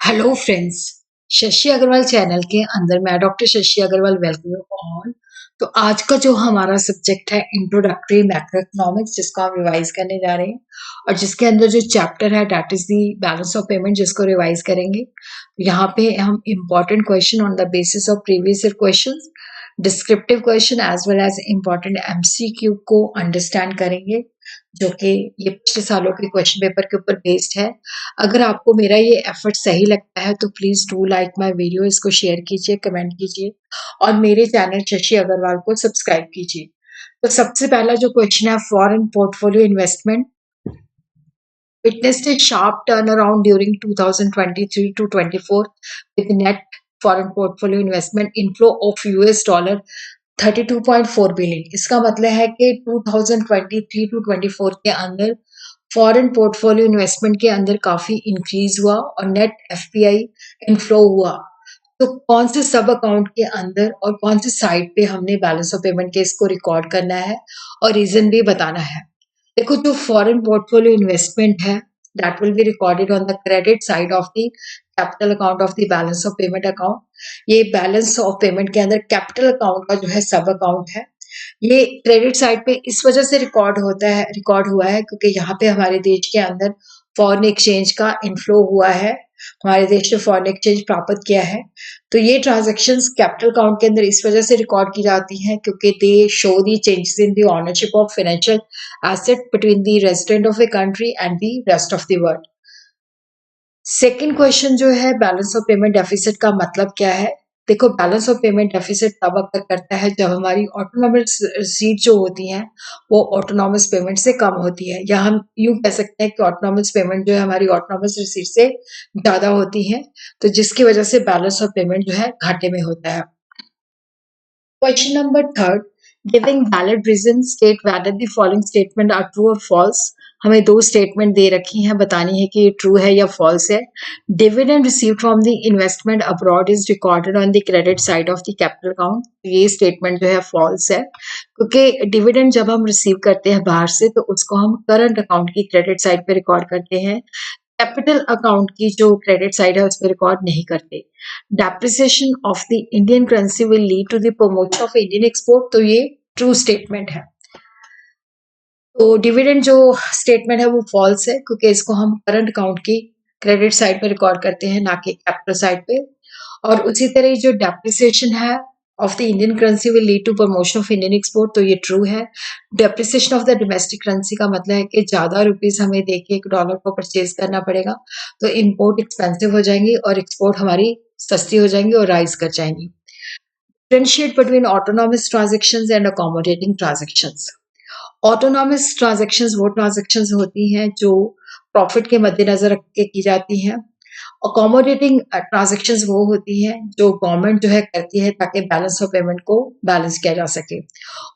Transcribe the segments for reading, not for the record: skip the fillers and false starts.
Hello friends, Shashi Agarwal channel के अंदर मैं doctor Shashi Agarwal welcome you all. तो आज का जो हमारा सब्जेक्ट है इंट्रोडक्टरी मैक्रो इकोनॉमिक्स, जिसको हम रिवाइज करने जा रहे हैं और जिसके अंदर जो चैप्टर है that is the balance of payment, जिसको रिवाइज करेंगे। यहाँ पे हम important question on the basis of previous year questions, descriptive question as well as important MCQ को अंडरस्टैंड करेंगे, जो कि ये पिछले सालों के क्वेश्चन पेपर के ऊपर बेस्ड है। अगर आपको मेरा ये एफर्ट सही लगता है तो please do like my video, इसको शेयर कीजिए, कमेंट कीजिए और मेरे चैनल शशि अग्रवाल को सब्सक्राइब कीजिए। तो सबसे पहला जो क्वेश्चन है, foreign portfolio investment witnessed a sharp turnaround during 2023 to 24 with net foreign portfolio investment inflow of US dollar 32.4 billion. इसका मतलब है कि 2023 टू 24 के अंदर फॉरेन पोर्टफोलियो इन्वेस्टमेंट के अंदर काफी इंक्रीज हुआ और नेट एफपीआई इनफ्लो हुआ। तो कौन से सब अकाउंट के अंदर और कौन से साइड पे हमने बैलेंस ऑफ पेमेंट के इसको रिकॉर्ड करना है और रीजन भी बताना है। देखो, जो फॉरेन पोर्टफोलियो इन्वेस्टमेंट है that will be recorded on the credit side of the capital account of the balance of payment account. ये बैलेंस ऑफ पेमेंट के अंदर कैपिटल अकाउंट का जो है सब अकाउंट है। ये क्रेडिट साइड पे इस वजह से रिकॉर्ड हुआ है क्योंकि यहाँ पे हमारे देश के अंदर फॉरेन एक्सचेंज का इनफ्लो हुआ है, हमारे देश ने फॉरेन एक्सचेंज प्राप्त किया है। तो ये ट्रांजैक्शंस कैपिटल अकाउंट के अंदर इस वजह से रिकॉर्ड की जाती हैं क्योंकि दे show the changes in the ownership of financial asset between the resident of a country and the rest of the world. Second question जो है, बैलेंस ऑफ पेमेंट डेफिसिट का मतलब क्या है। देखो, बैलेंस ऑफ पेमेंट डेफिसिट तब अकर करता है जब हमारी ऑटोनॉमस रिसीट जो होती हैं वो ऑटोनॉमस पेमेंट से कम होती है, या हम यूं कह सकते हैं कि ऑटोनॉमस पेमेंट जो है हमारी ऑटोनॉमस रिसीट से ज्यादा होती है, तो जिसकी वजह से बैलेंस ऑफ पेमेंट जो है घाटे में होता है। Question number third, giving valid reason state whether the following statement are true और फॉल्स। हमें दो स्टेटमेंट दे रखी हैं, बतानी है कि ये ट्रू है या फॉल्स है। Dividend receive from the investment abroad is recorded on the credit side of the capital account. ये स्टेटमेंट जो है फॉल्स है क्योंकि डिविडेंड जब हम रिसीव करते हैं बाहर से तो उसको हम करंट अकाउंट की क्रेडिट साइड पे रिकॉर्ड करते हैं, कैपिटल अकाउंट की जो क्रेडिट साइड है उस पर रिकॉर्ड नहीं करते। Depreciation of the Indian currency will lead to the promotion of Indian export, तो ये ट्रू स्टेटमेंट है। तो डिविडेंड जो स्टेटमेंट है वो फॉल्स है क्योंकि इसको हम करंट अकाउंट की क्रेडिट साइड पे रिकॉर्ड करते हैं, ना कि कैपिटल साइड पे। और उसी तरह जो डेप्रिसिएशन है of the Indian currency will lead to promotion of Indian export, तो ये ट्रू है। Depreciation of the domestic currency का मतलब है कि ज्यादा रुपीज हमें देके एक डॉलर को परचेज करना पड़ेगा, तो इम्पोर्ट एक्सपेंसिव हो जाएंगी और एक्सपोर्ट हमारी सस्ती हो जाएंगी और राइज कर जाएंगी। Differentiate between autonomous transactions and accommodating transactions. Autonomous transactions वो ट्रांजैक्शंस होती हैं जो प्रॉफिट के मद्देनजर रख के की जाती हैं। अकोमोडेटिंग ट्रांजैक्शंस वो होती हैं जो गवर्नमेंट जो है करती है ताकि बैलेंस ऑफ पेमेंट को बैलेंस किया जा सके।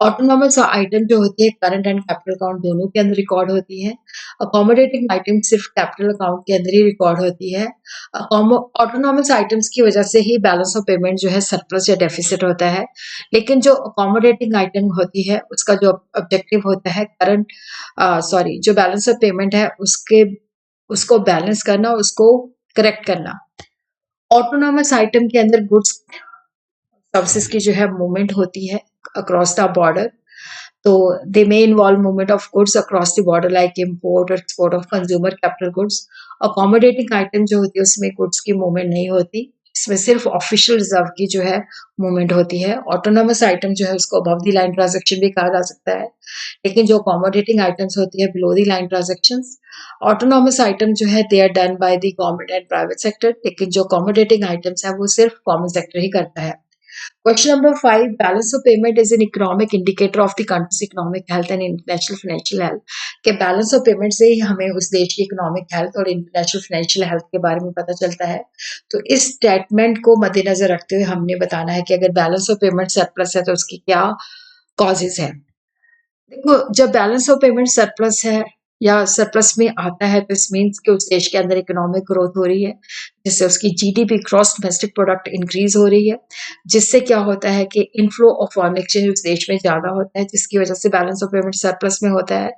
ऑटोनॉमस आइटम जो होती है करंट एंड कैपिटल अकाउंट दोनों के अंदर रिकॉर्ड होती है। अकोमोडेटिंग आइटम सिर्फ कैपिटल अकाउंट के अंदर ही रिकॉर्ड होती है। ऑटोनॉमस आइटम्स की वजह से ही बैलेंस ऑफ पेमेंट जो है सरप्लस या डेफिसिट होता है, लेकिन जो अकोमोडेटिंग आइटम होती है उसका जो ऑब्जेक्टिव होता है करंट जो बैलेंस ऑफ पेमेंट है उसको बैलेंस करना, उसको करेक्ट करना। ऑटोनॉमस आइटम के अंदर गुड्स सर्विसेज की जो है मूवमेंट होती है अक्रॉस द बॉर्डर, तो they may involve movement of goods across the border like import और export of consumer capital goods. Accommodating item जो होती है उसमें गुड्स की मूवमेंट नहीं होती, इसमें सिर्फ ऑफिशियल रिजर्व की जो है मूवमेंट होती है। ऑटोनोमस आइटम जो है उसको अबव द लाइन ट्रांजैक्शन भी कहा जा सकता है, लेकिन जो अकोमोडेटिंग आइटम्स होती है below the line transactions. Autonomous item जो है they are done by the government and private sector, लेकिन जो अकोमोडेटिंग आइटम्स है वो सिर्फ कॉमन सेक्टर ही करता है। Question number 5, balance of payment is an economic indicator of the country's economic health and international financial health। के balance of payment से ही हमें उस देश की इकोनॉमिक हेल्थ और इंटरनेशनल फाइनेंशियल हेल्थ के बारे में पता चलता है। तो इस स्टेटमेंट को मद्देनजर रखते हुए हमने बताना है कि अगर बैलेंस ऑफ पेमेंट सरप्लस है तो उसकी क्या कॉजेज है। देखो, जब बैलेंस ऑफ पेमेंट सरप्लस है या सरप्लस में आता है तो इस मीन्स कि उस देश के अंदर इकोनॉमिक ग्रोथ हो रही है, जिससे उसकी GDP gross domestic product increase हो रही है, जिससे क्या होता है कि इनफ्लो ऑफ फॉरेन एक्सचेंज उस देश में ज़्यादा होता है, जिसकी वजह से बैलेंस ऑफ पेमेंट सरप्लस में होता है।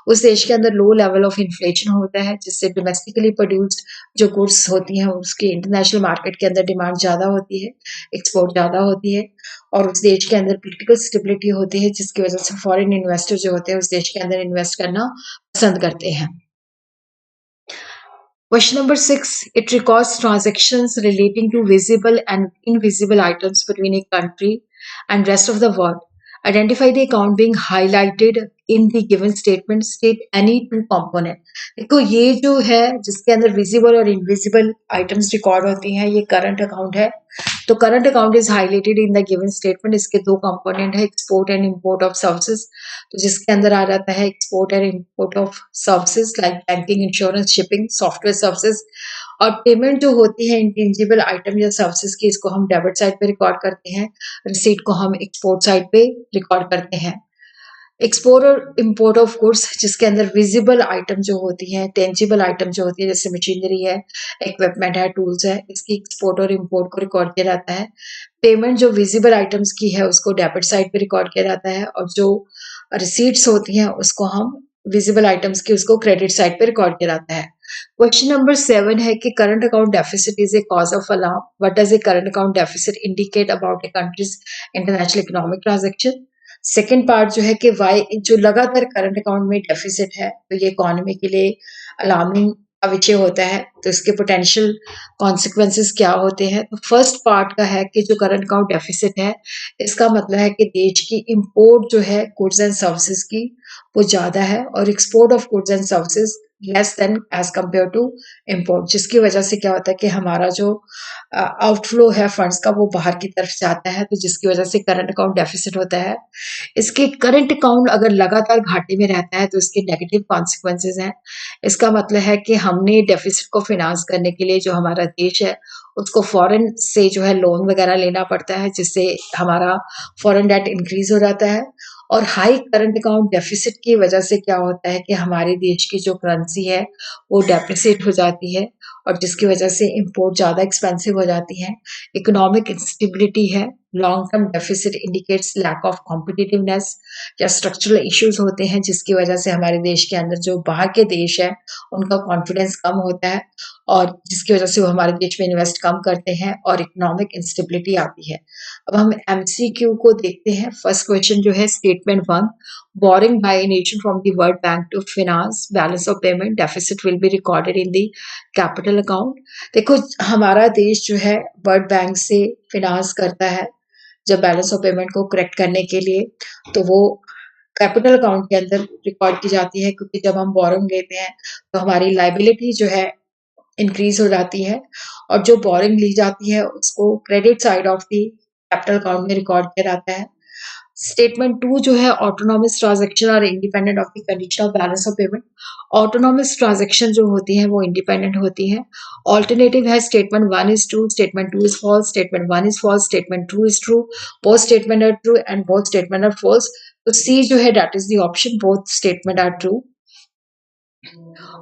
उस देश के अंदर लो लेवल ऑफ इन्फ्लेशन होता है, जिससे डोमेस्टिकली प्रोड्यूस्ड जो गुड्स होती हैं उसकी इंटरनेशनल मार्केट के अंदर डिमांड ज़्यादा होती है, एक्सपोर्ट ज़्यादा होती है, और उस देश के अंदर पॉलिटिकल स्टेबिलिटी होती है, जिसकी वजह से फॉरेन इन्वेस्टर जो होते हैं उस देश के अंदर इन्वेस्ट करना पसंद करते हैं। Question number 6. It records transactions relating to visible and invisible items between a country and rest of the world. Identify the account being highlighted in the given statement. State any two component. देखो ये जो है जिसके अंदर visible और invisible items record होती हैं, ये करंट अकाउंट है। तो current account is highlighted in the given statement. इसके दो कंपोनेंट है, export and import of services. तो जिसके अंदर आ जाता है export and import of services like banking, insurance, shipping, software services. और पेमेंट जो होती है इंटेंजिबल आइटम या सर्विसेज की, इसको हम डेबिट साइड पे रिकॉर्ड करते हैं, रिसीट को हम एक्सपोर्ट साइड पे रिकॉर्ड करते हैं। एक्सपोर्ट और इंपोर्ट ऑफ गुड्स जिसके अंदर विजिबल आइटम जो होती है, टेंजिबल आइटम जो होती है, जैसे मशीनरी है, इक्विपमेंट है, टूल्स है, इसकी एक्सपोर्ट और इंपोर्ट को रिकॉर्ड किया जाता है। पेमेंट जो विजिबल आइटम्स की है उसको डेबिट साइड पे रिकॉर्ड किया जाता है, और जो रिसीट्स होती हैं उसको हम विजिबल आइटम्स की उसको क्रेडिट साइड पे रिकॉर्ड किया जाता है। क्वेश्चन नंबर 7 है कि current account deficit is a cause of alarm. What does a current account deficit indicate about A countries international economic transaction. Second part जो है कि वाई जो लगातार करंट अकाउंट में डेफिसिट है तो ये इकोनॉमी के लिए अलार्मिंग का विषय होता है। तो इसके पोटेंशियल कॉन्सिक्वेंसेस क्या होते हैं। तो फर्स्ट पार्ट का है कि जो करंट अकाउंट डेफिसिट है इसका मतलब है कि देश की इंपोर्ट जो है गुड्स एंड सर्विसेज की वो ज्यादा है, और export of goods and services less than as compare to import, जिसकी वजह से क्या होता है कि हमारा जो आउटफ्लो है फंड्स का वो बाहर की तरफ जाता है, तो जिसकी वजह से करंट अकाउंट डेफिसिट होता है। इसके करंट अकाउंट अगर लगातार घाटे में रहता है तो इसके नेगेटिव कॉन्सिक्वेंसेज हैं। इसका मतलब है कि हमने डेफिसिट को फिनांस करने के लिए जो हमारा देश है उसको फॉरेन से जो है लोन वगैरह लेना पड़ता है, जिससे हमारा फॉरेन डेट इंक्रीज हो जाता है। और हाई करंट अकाउंट डेफिसिट की वजह से क्या होता है कि हमारे देश की जो करेंसी है वो डेप्रिसिएट हो जाती है, और जिसकी वजह से इंपोर्ट ज़्यादा एक्सपेंसिव हो जाती है। इकोनॉमिक इंस्टेबिलिटी है। Long term deficit indicates lack of competitiveness, या स्ट्रक्चरल इश्यूज होते हैं जिसकी वजह से हमारे देश के अंदर जो बाहर के देश है उनका कॉन्फिडेंस कम होता है, और जिसकी वजह से वो हमारे देश में इन्वेस्ट कम करते हैं और इकोनॉमिक इंस्टेबिलिटी आती है। अब हम एमसीक्यू को देखते हैं। फर्स्ट क्वेश्चन जो है statement 1, borrowing by a nation from the World Bank to finance balance of payment deficit will be recorded in the capital account. देखो हमारा देश जो है वर्ल्ड बैंक से फिनांस करता है जब बैलेंस ऑफ पेमेंट को करेक्ट करने के लिए, तो वो कैपिटल अकाउंट के अंदर रिकॉर्ड की जाती है, क्योंकि जब हम बोरिंग लेते हैं तो हमारी लाइबिलिटी जो है इंक्रीज हो जाती है, और जो बोरिंग ली जाती है उसको credit side of the capital account में रिकॉर्ड किया जाता है। स्टेटमेंट 2 जो है ऑटोनॉमस ट्रांजैक्शन और independent of the condition of balance of payment. Autonomous transaction जो होती है वो इंडिपेंडेंट होती है। ऑल्टरनेटिव है statement 1 is true, statement 2 is false, statement 1 is false, statement 2 is true, both statement are true and both statement are false. तो C जो है that is the option, both statement are true.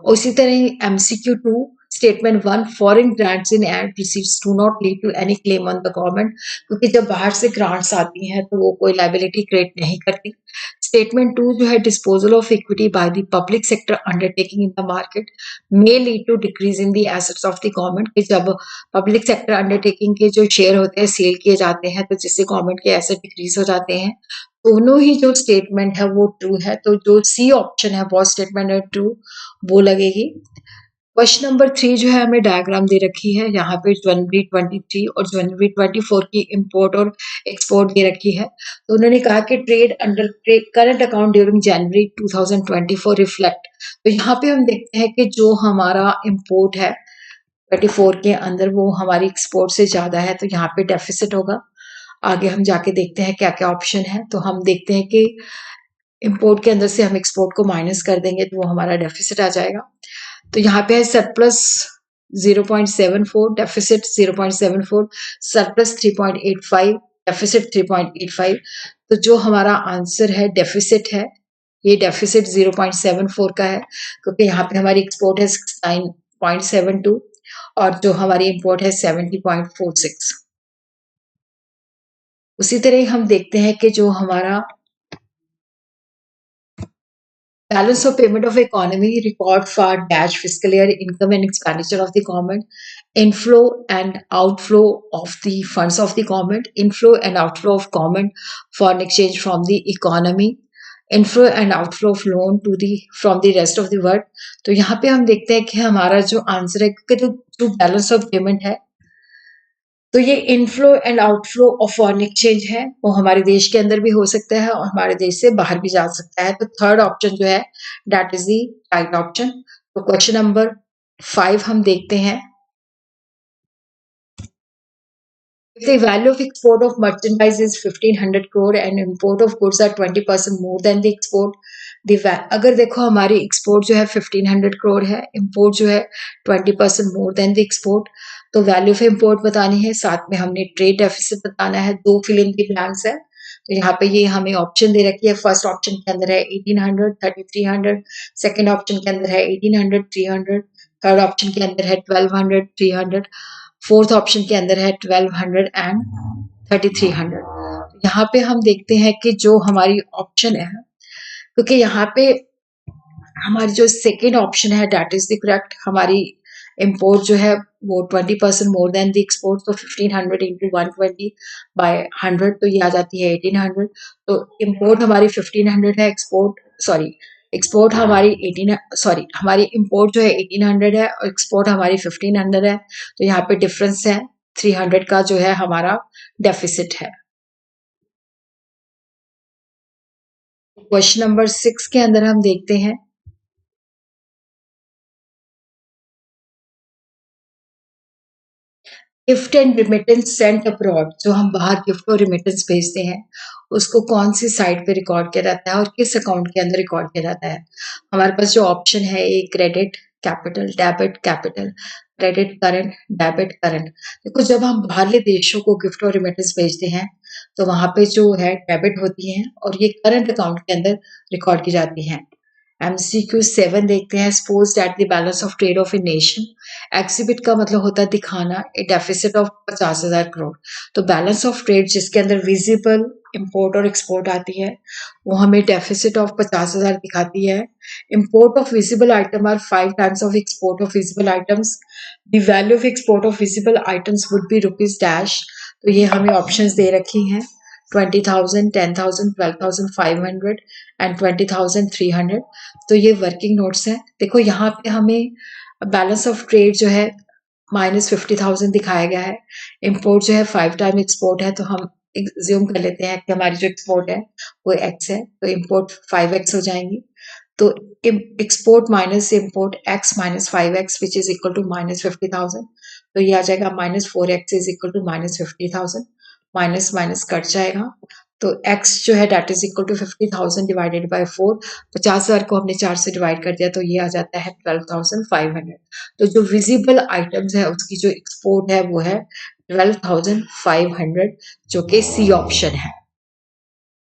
उसी तरह MCQ 2, statement 1, foreign grants in and receipts do not lead to any claim on the government, क्योंकि जब बाहर से grants आती हैं तो वो कोई लायबिलिटी क्रिएट नहीं करती। स्टेटमेंट 2 जो है disposal of equity by the public sector undertaking in the market may lead to decrease in the assets of the government, कि जब पब्लिक सेक्टर अंडरटेकिंग के जो शेयर होते हैं सेल किए जाते हैं तो जिससे गवर्नमेंट के एसेट डिक्रीज हो जाते हैं। दोनों ही जो स्टेटमेंट है वो ट्रू है, तो जो सी ऑप्शन है बहुत स्टेटमेंट है ट्रू वो लगेगी। क्वेश्चन नंबर 3 जो है हमें डायग्राम दे रखी है, यहाँ पे जनवरी 23 और जनवरी 24 की इंपोर्ट और एक्सपोर्ट दे रखी है। तो उन्होंने कहा कि trade under current account during जनवरी 2024 रिफ्लेक्ट। तो यहाँ पे हम देखते हैं कि जो हमारा इंपोर्ट है 24 के अंदर वो हमारी एक्सपोर्ट से ज्यादा है, तो यहाँ पे डेफिसिट होगा। आगे हम जाके देखते हैं क्या क्या ऑप्शन है। तो हम देखते हैं कि इंपोर्ट के अंदर से हम एक्सपोर्ट को माइनस कर देंगे तो वो हमारा डेफिसिट आ जाएगा। तो यहाँ पे है सरप्लस 0.74, डेफिसिट 0.74, सरप्लस 3.85, डेफिसिट 3.85। तो जो हमारा आंसर है डेफिसिट है, ये डेफिसिट 0.74 का है, क्योंकि यहाँ पे हमारी एक्सपोर्ट है 69.72 और जो हमारी इंपोर्ट है 70.46। उसी तरह हम देखते हैं कि जो हमारा balance of payment of economy record for dash fiscal year income and expenditure of the government, inflow and outflow of the funds of the government, inflow and outflow of government foreign exchange from the economy, inflow and outflow of loan to the from the rest of the world। तो यहाँ पे हम देखते हैं कि हमारा जो answer है कि जो बैलेंस ऑफ पेमेंट है, तो ये inflow and outflow of foreign exchange है, वो हमारे देश के अंदर भी हो सकता है और हमारे देश से बाहर भी जा सकता है। तो थर्ड ऑप्शन जो है that is the right option. तो क्वेश्चन नंबर 5 हम देखते हैं। If the value of export of merchandise is 1500 crore and import of goods are 20% more than the export, अगर देखो हमारी एक्सपोर्ट जो है 1500 करोड़ है, इंपोर्ट जो है 20% मोर देन द एक्सपोर्ट, तो वैल्यू ऑफ इंपोर्ट बतानी है, साथ में हमने ट्रेड डेफिसिट बताना है, दो फिल इन की ब्लैंक्स है। तो यहाँ पे ये हमें ऑप्शन दे रखी है। फर्स्ट ऑप्शन के अंदर है 1800, 3300, सेकंड ऑप्शन के अंदर है 1800, 300, थर्ड ऑप्शन के अंदर है 1200, 300, फोर्थ ऑप्शन के अंदर है 1200 एंड 3300। यहाँ पे हम देखते हैं कि जो हमारी ऑप्शन है, क्योंकि यहाँ पे हमारी जो सेकेंड ऑप्शन है दैट इज द करेक्ट। हमारी इंपोर्ट जो है वो 20% मोर देन द एक्सपोर्ट, तो 1500 इंटू 120 बाय 100, तो ये आ जाती है 1800। तो इंपोर्ट हमारी 1500 है, एक्सपोर्ट हमारी 18, हमारी इंपोर्ट जो है 1800 है और एक्सपोर्ट हमारी 1500 है। तो यहाँ पे डिफरेंस है 300 का जो है हमारा डेफिसिट है। क्वेश्चन नंबर 6 के अंदर हम देखते हैं gift and remittance sent abroad, जो हम बाहर गिफ्ट और रिमिटेंस भेजते हैं उसको कौन सी साइट पे रिकॉर्ड किया जाता है और किस अकाउंट के अंदर रिकॉर्ड किया जाता है। हमारे पास जो ऑप्शन है ये credit capital, debit capital, credit current, debit current. देखो जब हम बाहरले देशों को गिफ्ट और रिमिटेंस भेजते हैं तो वहां पे जो है डेबिट होती है और ये करंट अकाउंट के अंदर रिकॉर्ड की जाती है। MCQ 7 देखते हैं। Suppose that the balance of trade off a nation, exhibit का मतलब होता है दिखाना, ए डेफिसिट ऑफ 50,000 करोड़। तो बैलेंस ऑफ ट्रेड जिसके अंदर विजिबल इंपोर्ट और एक्सपोर्ट आती है वो हमें डेफिसिट ऑफ 50,000 दिखाती है। Import of visible item are 5 times of export of visible items. The value of export of visible items would be rupees dash. तो ये हमें ऑप्शंस दे रखी हैं 20,000, 10,000, 12,500 एंड 20,300। तो ये वर्किंग नोट्स हैं। देखो यहाँ पे हमें बैलेंस ऑफ ट्रेड जो है -50,000 दिखाया गया है। इंपोर्ट जो है 5 टाइम एक्सपोर्ट है, तो हम ज्यूम कर लेते हैं कि हमारी जो एक्सपोर्ट है वो x है, तो इंपोर्ट 5x हो जाएंगी। तो export minus import x minus 5x which is equal to -50,000। तो ये आ जाएगा -4x is equal to -50,000। Minus minus cut जाएगा, तो x जो है that is equal to 50,000 divided by 4। 50,000 को हमने 4 से डिवाइड कर दिया तो ये आ जाता है 12,500। तो जो विजिबल आइटम्स है उसकी जो एक्सपोर्ट है वो है 12,500, जो कि सी ऑप्शन है।